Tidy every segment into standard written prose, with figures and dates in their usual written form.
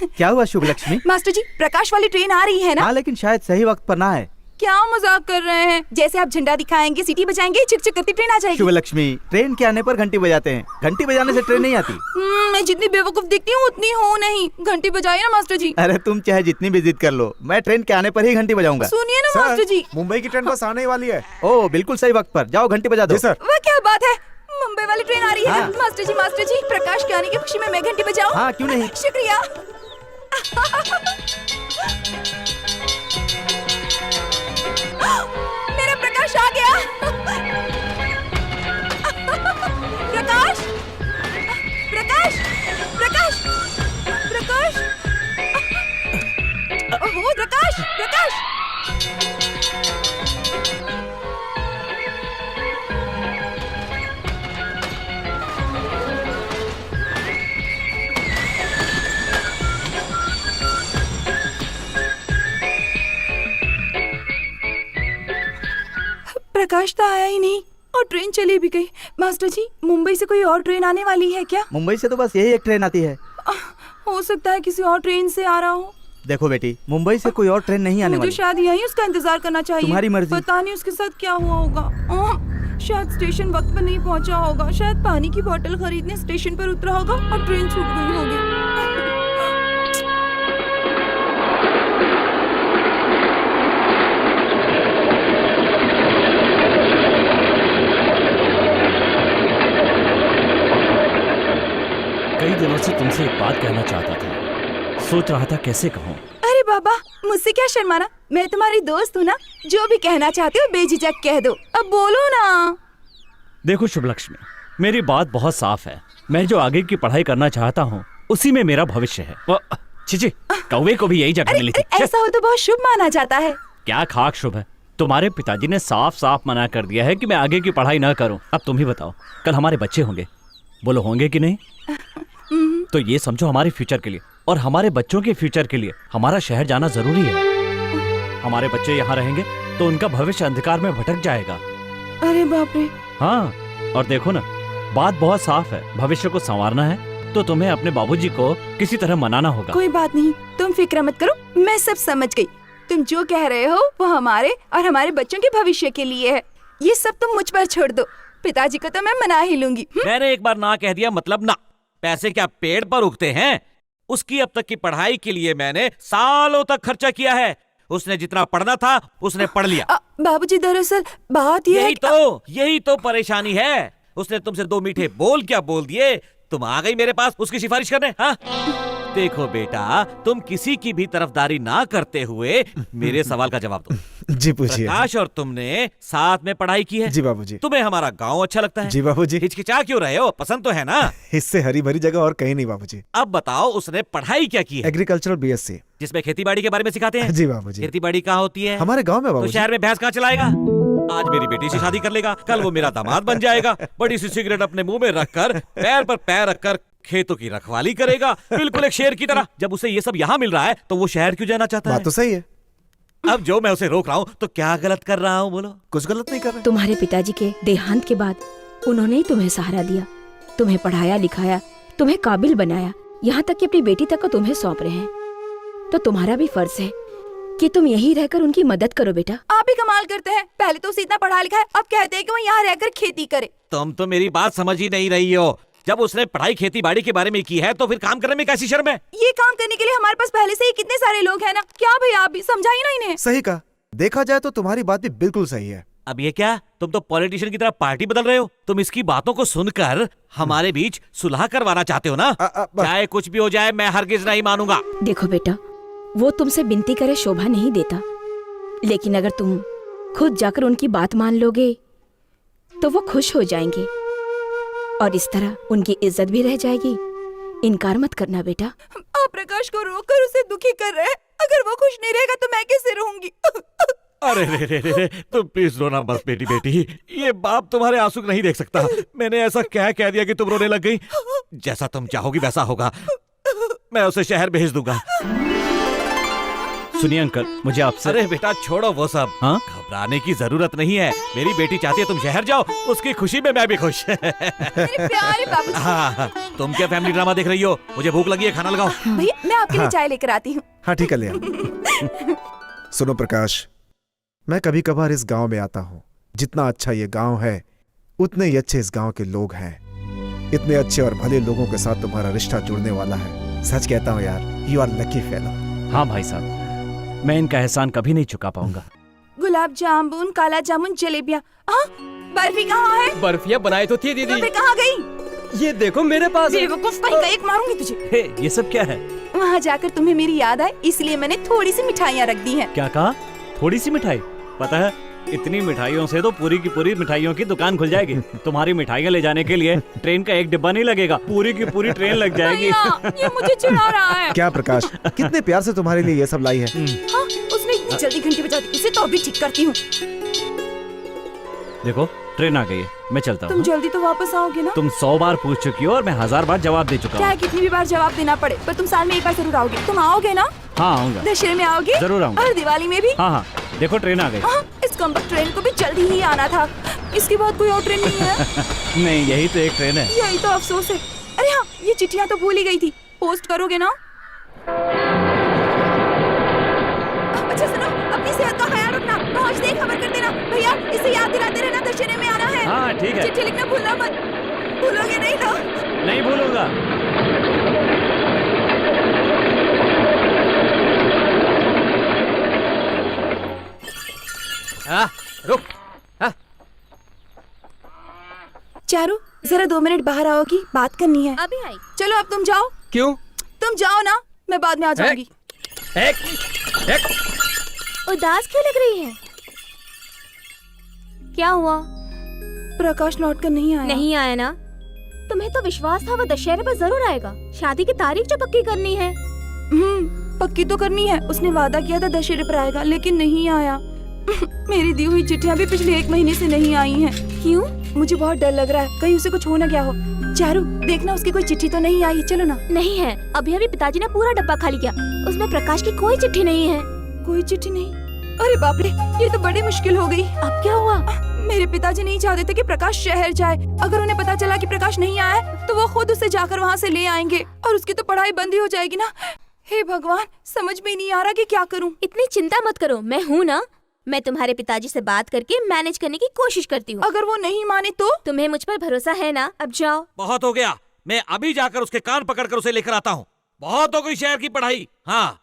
क्या हुआ शुभ लक्ष्मी? मास्टर जी, प्रकाश वाली ट्रेन आ रही है ना? हाँ, लेकिन शायद सही वक्त पर ना है। क्या मजाक कर रहे हैं? जैसे आप झंडा दिखाएंगे, सीटी बजाएंगे, चिक चिक करती ट्रेन आ जाएगी। शुभ लक्ष्मी, ट्रेन के आने पर घंटी बजाते हैं। घंटी बजाने से ट्रेन नहीं आती। मैं जितनी बेवकूफ दिखती हूँ उतनी हूँ नहीं। घंटी बजाइए ना मास्टर जी। अरे तुम चाहे जितनी भी जिद कर लो, मैं ट्रेन के आने पर ही घंटी बजाऊंगा। सुनिए ना मास्टर जी। मुंबई की ट्रेन बस आने ही वाली है। ओह, बिल्कुल सही वक्त पर। जाओ घंटी बजा दो। जी सर। वह क्या बात है, मुंबई वाली ट्रेन आ रही है। हाँ। मास्टर जी, प्रकाश के आने की खुशी में मैं घंटी बजाऊं? हाँ, क्यों नहीं। शुक्रिया। मेरा प्रकाश आ गया। प्रकाश, प्रकाश, प्रकाश, प्रकाश, ओहो प्रकाश, प्रकाश। प्रकाश तो आया ही नहीं और ट्रेन चली भी गई। मास्टर जी, मुंबई से कोई और ट्रेन आने वाली है क्या? मुंबई से तो बस यही एक ट्रेन आती है। हो सकता है किसी और ट्रेन से आ रहा हो। देखो बेटी, मुंबई से कोई और ट्रेन नहीं आने मुझे वाली। शायद यहीं उसका इंतजार करना चाहिए। तुम्हारी मर्जी। पता नहीं उसके साथ क्या हुआ होगा। शायद स्टेशन वक्त पर नहीं पहुंचा होगा। शायद पानी की बोतल खरीदने स्टेशन पर उतरा होगा और ट्रेन छूट गई होगी। कई दिनों से तुमसे एक बात कहना चाहता था, सोच रहा था कैसे कहूँ। अरे बाबा, मुझसे क्या शर्माना, मैं तुम्हारी दोस्त हूँ ना। जो भी कहना चाहते हो बेझिझक कह दो। अब बोलो ना। देखो शुभ लक्ष्मी, मेरी बात बहुत साफ है। मैं जो आगे की पढ़ाई करना चाहता हूँ उसी में मेरा भविष्य है। चीची, कौवे को भी यही जगह मिली थी। ऐसा हो तो बहुत शुभ माना जाता है। क्या खाक शुभ है? तुम्हारे पिताजी ने साफ साफ मना कर दिया है कि मैं आगे की पढ़ाई ना करूं। अब तुम ही बताओ, कल हमारे बच्चे होंगे, बोलो होंगे कि नहीं? तो ये समझो हमारे फ्यूचर के लिए और हमारे बच्चों के फ्यूचर के लिए हमारा शहर जाना जरूरी है। हमारे बच्चे यहाँ रहेंगे तो उनका भविष्य अंधकार में भटक जाएगा। अरे बाप रे। हाँ, और देखो ना, बात बहुत साफ है। भविष्य को संवारना है तो तुम्हें अपने बाबूजी को किसी तरह मनाना होगा। कोई बात नहीं, तुम फिक्र मत करो, मैं सब समझ गई। तुम जो कह रहे हो वो हमारे और हमारे बच्चों के भविष्य के लिए है। ये सब तुम मुझ पर छोड़ दो। पिताजी को तो मैं मना ही लूंगी। मैंने एक बार ना कह दिया मतलब ना। पैसे क्या पेड़ पर उगते हैं? उसकी अब तक की पढ़ाई के लिए मैंने सालों तक खर्चा किया है। उसने जितना पढ़ना था उसने पढ़ लिया। बाबूजी, दरअसल बात ये है यही तो परेशानी है। उसने तुमसे दो मीठे बोल क्या बोल दिए, तुम आ गई मेरे पास उसकी सिफारिश करने। हाँ, देखो बेटा, तुम किसी की भी तरफदारी ना करते हुए मेरे सवाल का जवाब दो। जी पूछिए। प्रकाश और तुमने साथ में पढ़ाई की है। जी बाबूजी। तुम्हें हमारा गांव अच्छा लगता है? जी बाबूजी। हिचकिचा क्यों रहे हो? पसंद तो है ना? इससे हरी भरी जगह और कहीं नहीं बाबूजी। अब बताओ, उसने पढ़ाई क्या की है? एग्रीकल्चरल बीएससी, जिसमें खेतीबाड़ी के बारे में सिखाते हैं? जी बाबूजी। खेतीबाड़ी कहाँ होती है? हमारे गांव में तो बाबूजी। शहर में भैंस कहाँ चलाएगा? आज मेरी बेटी से शादी कर लेगा, कल वो मेरा दामाद बन जाएगा। बड़ी सी सिगरेट अपने मुंह में रखकर, पैर पर पैर रखकर खेतों की रखवाली करेगा, बिल्कुल एक शेर की तरह। जब उसे ये सब यहाँ मिल रहा है तो वो शहर क्यों जाना चाहता है? बात तो सही है। अब जो मैं उसे रोक रहा हूँ तो क्या गलत कर रहा हूँ? बोलो। कुछ गलत नहीं कर रहे। तुम्हारे पिताजी के देहांत के बाद उन्होंने ही तुम्हें सहारा दिया, तुम्हें पढ़ाया लिखाया, तुम्हें काबिल बनाया, यहाँ तक कि अपनी बेटी तक को तुम्हें सौंप रहे हैं। तो तुम्हारा भी फर्ज है कि तुम यहीं रहकर उनकी मदद करो बेटा। आप ही कमाल करते हैं। पहले तो उसे इतना पढ़ा लिखा है, अब कहते हैं कि वो यहाँ रहकर खेती करे। तुम तो मेरी बात समझ ही नहीं रही हो। जब उसने पढ़ाई खेती बाड़ी के बारे में की है तो फिर काम करने में कैसी शर्म है? ये काम करने के लिए हमारे पास पहले से ही कितने सारे लोग हैं ना। क्या भैया, आप भी समझाइए ना इन्हें। सही कहा। देखा जाए तो तुम्हारी बात भी बिल्कुल सही है। अब ये क्या, तुम तो पॉलिटिशियन की तरह पार्टी बदल रहे हो? तुम इसकी बातों को सुनकर हमारे बीच सुलह करवाना चाहते हो ना? चाहे कुछ भी हो जाए, मैं हरगिज नहीं मानूंगा। देखो बेटा, वो तुमसे विनती करे शोभा नहीं देता, लेकिन अगर तुम खुद जाकर उनकी बात मान लोगे तो वो खुश हो जाएंगे और इस तरह उनकी इज्जत भी रह जाएगी। इनकार मत करना बेटा। आप प्रकाश को रोककर उसे दुखी कर रहे हैं। अगर वो खुश नहीं रहेगा तो मैं कैसे रहूंगी? अरे रे, तुम प्लीज रोना मत बेटी। बेटी, ये बाप तुम्हारे आंसू नहीं देख सकता। मैंने ऐसा क्या कह दिया कि तुम रोने लग गई? जैसा तुम चाहोगी वैसा होगा। मैं उसे शहर भेज दूंगा। सुनिए अंकल, मुझे आपसे अरे बेटा छोड़ो वो सब, हाँ? घबराने की जरूरत नहीं है। मेरी बेटी चाहती है तुम शहर जाओ, उसकी खुशी में मैं भी खुश। मेरे प्यारे बाबूजी। हाँ, तुम क्या फैमिली ड्रामा देख रही हो? मुझे भूख लगी है, खाना लगाओ। भैया मैं आपके लिए चाय लेकर आती हूँ। हाँ ठीक है, ले आओ। सुनो प्रकाश, मैं कभी कभार इस गांव में आता हूँ। जितना अच्छा ये गांव है उतने ही अच्छे इस गांव के लोग हैं। इतने अच्छे और भले लोगों के साथ तुम्हारा रिश्ता जुड़ने वाला है। सच कहता हूँ यार, यू आर लकी फेलो। हाँ भाई साहब, मैं इनका एहसान कभी नहीं चुका पाऊंगा। गुलाब जामुन, काला जामुन, जलेबियाँ। हाँ, बर्फी कहाँ है? बर्फियाँ बनाई तो थी दीदी। बर्फी कहाँ गई? ये देखो मेरे पास है। बेवकूफ, कहीं का एक मारूंगी तुझे। हे, ये सब क्या है? वहाँ जाकर तुम्हें मेरी याद आए इसलिए मैंने थोड़ी सी मिठाइयाँ रख दी हैं। क्या कहा? थोड़ी सी मिठाई? पता है, इतनी मिठाइयों से तो पूरी की पूरी मिठाइयों की दुकान खुल जाएगी। तुम्हारी मिठाइयाँ ले जाने के लिए ट्रेन का एक डिब्बा नहीं लगेगा, पूरी की पूरी ट्रेन लग जाएगी। भैया, ये मुझे चिढ़ा रहा है। क्या प्रकाश, कितने प्यार से तुम्हारे लिए ये सब लाई है। हाँ, उसने इतनी जल्दी घंटी बजा दी, इसे तो अभी ठीक करती हूँ। देखो, ट्रेन आ गई है, मैं चलता तुम हूँ। जल्दी तो वापस आओगे ना? तुम 100 बार पूछ चुकी हो और मैं 1000 बार जवाब दे चुका चाहे हूँ। कितनी भी बार जवाब देना पड़े, पर तुम साल में एक बार जरूर आओगे। तुम आओगे ना? हाँ आऊंगा, दशहरे में आओगे? जरूर आऊंगा। और दिवाली में भी? हाँ हाँ, देखो ट्रेन आ गई। हाँ, इस कम्बख्त ट्रेन को भी जल्दी ही आना था। इसके बाद कोई और ट्रेन नहीं है। नहीं, यही तो एक ट्रेन है। यही तो अफसोस है। अरे हाँ, ये चिट्ठियाँ तो भूल ही गई थी। पोस्ट करोगे ना? अच्छा सुनो, अपनी सेहत का ख्याल रखना। पहुँचते ही खबर कर देना। भैया, इसे याद दिलाते रहना दशहरे में आना है। हाँ ठीक है, चिट्ठी लिखना भूलना मत। भूलोगे नहीं ना? नहीं भूलूंगा। रुक। चारू, जरा 2 मिनट बाहर आओ की बात करनी है। अभी आई। चलो अब तुम जाओ। क्यों? तुम जाओ ना, मैं बाद में आ जाऊंगी। एक उदास क्यों लग रही है? क्या हुआ? प्रकाश लौट कर नहीं आया। नहीं आया ना? तुम्हें तो विश्वास था वो दशहरे पर जरूर आएगा। शादी की तारीख जो पक्की करनी है। पक्की तो करनी है। उसने वादा किया था दशहरे पर आएगा, लेकिन नहीं आया। मेरी दी हुई चिट्ठियाँ भी पिछले 1 महीने से नहीं आई हैं। क्यों? मुझे बहुत डर लग रहा है, कहीं उसे कुछ हो ना गया हो। चारू, देखना उसकी कोई चिट्ठी तो नहीं आई। चलो ना। नहीं है, अभी अभी पिताजी ने पूरा डब्बा खाली किया। उसमें प्रकाश की कोई चिट्ठी नहीं है। कोई चिट्ठी नहीं? अरे बाप रे, ये तो बड़ी मुश्किल हो गई। अब क्या हुआ? मेरे पिताजी नहीं चाहते थे कि प्रकाश शहर जाए। अगर उन्हें पता चला कि प्रकाश नहीं आया तो वो खुद उसे जाकर वहाँ से ले आएंगे और उसकी तो पढ़ाई बंद ही हो जाएगी ना। हे भगवान, समझ में नहीं आ रहा कि क्या करूँ। इतनी चिंता मत करो, मैं हूँ ना। मैं तुम्हारे पिताजी से बात करके मैनेज करने की कोशिश करती हूँ। अगर वो नहीं माने तो? तुम्हें मुझ पर भरोसा है ना? अब जाओ। बहुत हो गया, मैं अभी जाकर उसके कान पकड़कर उसे लेकर आता हूँ। बहुत हो गई शहर की पढ़ाई। हाँ,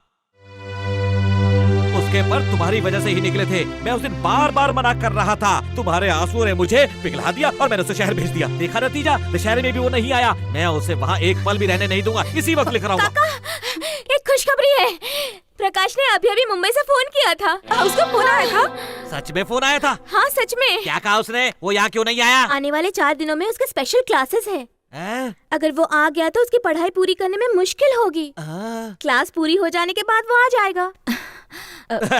उसके पर तुम्हारी वजह से ही निकले थे। मैं उस दिन बार बार मना कर रहा था, तुम्हारे आंसुओं ने मुझे पिघला दिया और मैंने उसे शहर भेज दिया। देखा नतीजा, दशहरे में भी वो नहीं आया। मैं उसे वहाँ एक पल भी रहने नहीं दूंगा। इसी वक्त लेकर आऊंगा। एक खुशखबरी है, प्रकाश ने अभी अभी मुंबई से फोन किया था। उसका फोन आया था? सच में फोन आया था? हाँ सच में। क्या कहा उसने? वो यहाँ क्यों नहीं आया? आने वाले 4 दिनों में उसके स्पेशल क्लासेस हैं। हैं? अगर वो आ गया तो उसकी पढ़ाई पूरी करने में मुश्किल होगी। क्लास पूरी हो जाने के बाद वो आ जाएगा।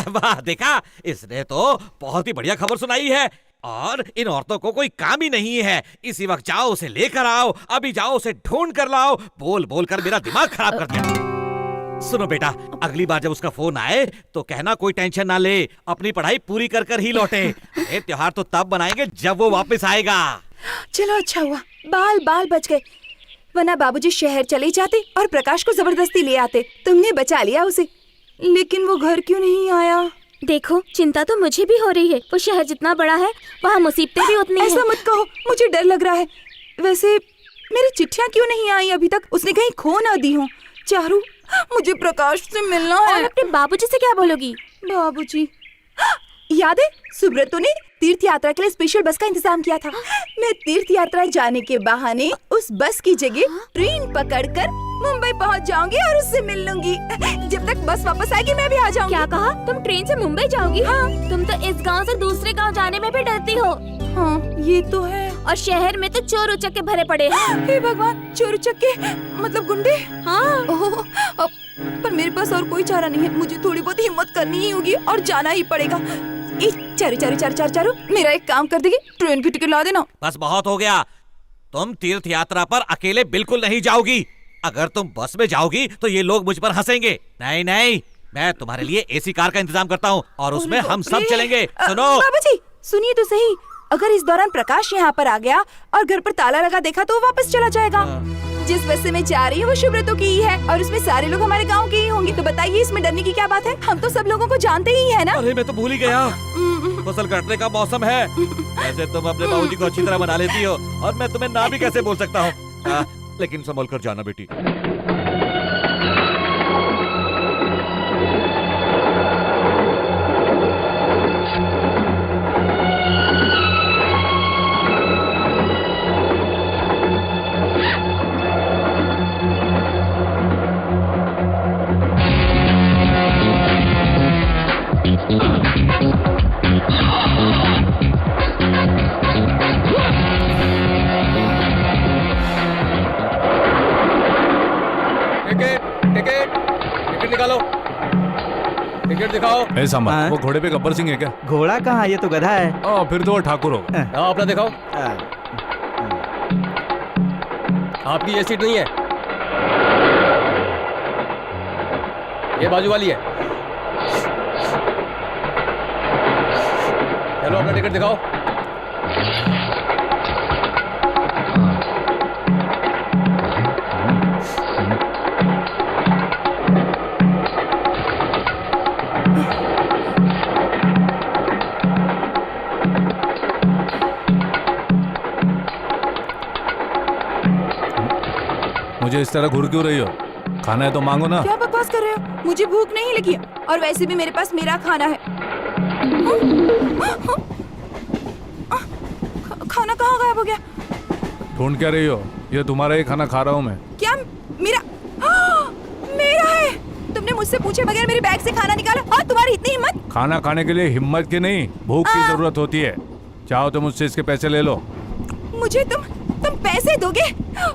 वाह, देखा, इसने तो बहुत ही बढ़िया खबर सुनाई है। और इन औरतों को कोई काम ही नहीं है। इसी वक्त जाओ, उसे लेकर आओ। अभी जाओ, उसे ढूंढ कर लाओ। बोल बोल कर मेरा दिमाग खराब कर दिया। सुनो बेटा, अगली बार जब उसका फोन आए तो कहना कोई टेंशन ना ले, अपनी पढ़ाई पूरी कर कर ही लौटे। ये त्योहार तो तब बनाएंगे जब वो वापस आएगा। चलो अच्छा हुआ, बाल बाल बच गए, वरना बाबूजी शहर चले जाते और प्रकाश को जबरदस्ती ले आते। तुमने बचा लिया उसे। लेकिन वो घर क्यों नहीं आया? देखो, चिंता तो मुझे भी हो रही है। वो शहर जितना बड़ा है वहाँ मुसीबतें भी उतनी हैं। ऐसा मत कहो, मुझे डर लग रहा है। वैसे मेरी चिट्ठियाँ क्यों नहीं आई अभी तक? उसने कहीं खो ना दी हो। चारू, मुझे प्रकाश से मिलना है। और अपने बाबूजी से क्या बोलोगी? बाबूजी, याद है सुब्रतो ने तीर्थ यात्रा के लिए स्पेशल बस का इंतजाम किया था। मैं तीर्थ यात्रा जाने के बहाने उस बस की जगह ट्रेन पकड़कर मुंबई पहुंच जाऊंगी और उससे मिल लूंगी। जब तक बस वापस आएगी मैं भी आ जाऊंगी। क्या कहा? तुम ट्रेन से मुंबई जाओगी? हाँ। तुम तो इस गांव से दूसरे गांव जाने में भी डरती हो। हाँ, ये तो है। और शहर में तो चोर उचक्के भरे पड़े हैं। हे भगवान, चोर उचक्के मतलब गुंडे? हाँ। ओह, पर मेरे पास और कोई चारा नहीं है। मुझे थोड़ी बहुत हिम्मत करनी ही होगी और जाना ही पड़ेगा। चारू, मेरा एक काम कर देगी, ट्रेन की टिकट ला देना। बस बहुत हो गया। तुम तीर्थ यात्रा पर अकेले बिल्कुल नहीं जाओगी। अगर तुम बस में जाओगी तो ये लोग मुझ पर हंसेंगे। नहीं नहीं, मैं तुम्हारे लिए एसी कार का इंतजाम करता हूँ और उसमें हम सब चलेंगे। सुनो बाबा जी सुनिए तो सही, अगर इस दौरान प्रकाश यहाँ पर आ गया और घर पर ताला लगा देखा तो वो वापस चला जाएगा। जिस बस से मैं जा रही हूँ वो शुभ्रतो की ही है और उसमें सारे लोग हमारे गांव के ही होंगे। तो बताइए इसमें डरने की क्या बात है? हम तो सब लोगों को जानते ही है ना। अरे मैं तो भूल ही गया, फसल काटने का मौसम है। वैसे तुम अपने बाबूजी को अच्छी तरह मना लेती हो और मैं तुम्हें ना भी कैसे बोल सकता हूँ। लेकिन संभल कर जाना बेटी। टिकट निकालो, टिकट दिखाओ। ए सांबा, हाँ? वो घोड़े पे गब्बर सिंह है क्या? घोड़ा कहाँ, ये तो गधा है। फिर तो वो ठाकुर होगा। आओ अपना दिखाओ। आपकी ये सीट नहीं है, ये बाजू वाली है। चलो अपना टिकट दिखाओ। मुझे इस तरह घूर क्यों रही हो? खाना है तो मांगो ना। क्या बकवास कर रहे हो? मुझे भूख नहीं लगी और वैसे भी मेरे पास मेरा खाना है। खाना कहाँ गायब हो गया? ढूंढ क्या रही हो? ये तुम्हारा ही खाना खा रहा हूँ मैं। क्या मेरा? मेरा है? तुमने मुझसे पूछे बगैर मेरे बैग से खाना निकाला और तुम्हारी इतनी हिम्मत? खाना खाने के लिए हिम्मत की नहीं, भूख की जरूरत होती है। चाहो तो मुझसे इसके पैसे ले लो। मुझे तुम पैसे दोगे?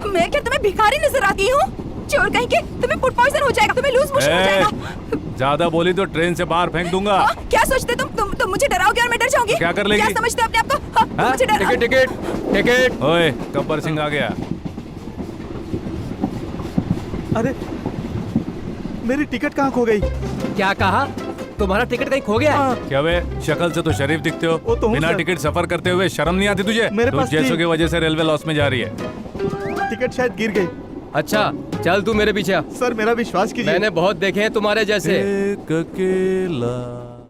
मैं क्या तुम्हें भिखारी नजर आती हूँ? चोर कहीं के, तुम्हें फूड पॉइजन हो जाएगा, तुम्हें लूज मोशन हो जाएगा। ज्यादा बोली तो ट्रेन से बाहर फेंक दूंगा। क्या सोचते तुम मुझे डराओगे और मैं डर जाऊंगी? क्या कर लेगी? क्या समझते हो अपने आप को? तुम मुझे टिकट टिकट टिकट। ओए, गब्बर सिंह आ गया। अरे मेरी टिकट कहाँ खो गई? क्या कहा? तुम्हारा टिकट कहीं खो गया है? क्या वे, शक्ल से तो शरीफ दिखते हो। वो तो हूँ बिना सर। टिकट सफर करते हुए शर्म नहीं आती तुझे? मेरे तुझ पास जैसों थी। की वजह से रेलवे लॉस में जा रही है। टिकट शायद गिर गई। अच्छा चल तू मेरे पीछे आ। सर मेरा विश्वास कीजिए। मैंने बहुत देखे हैं तुम्हारे जैसे। एक अकेला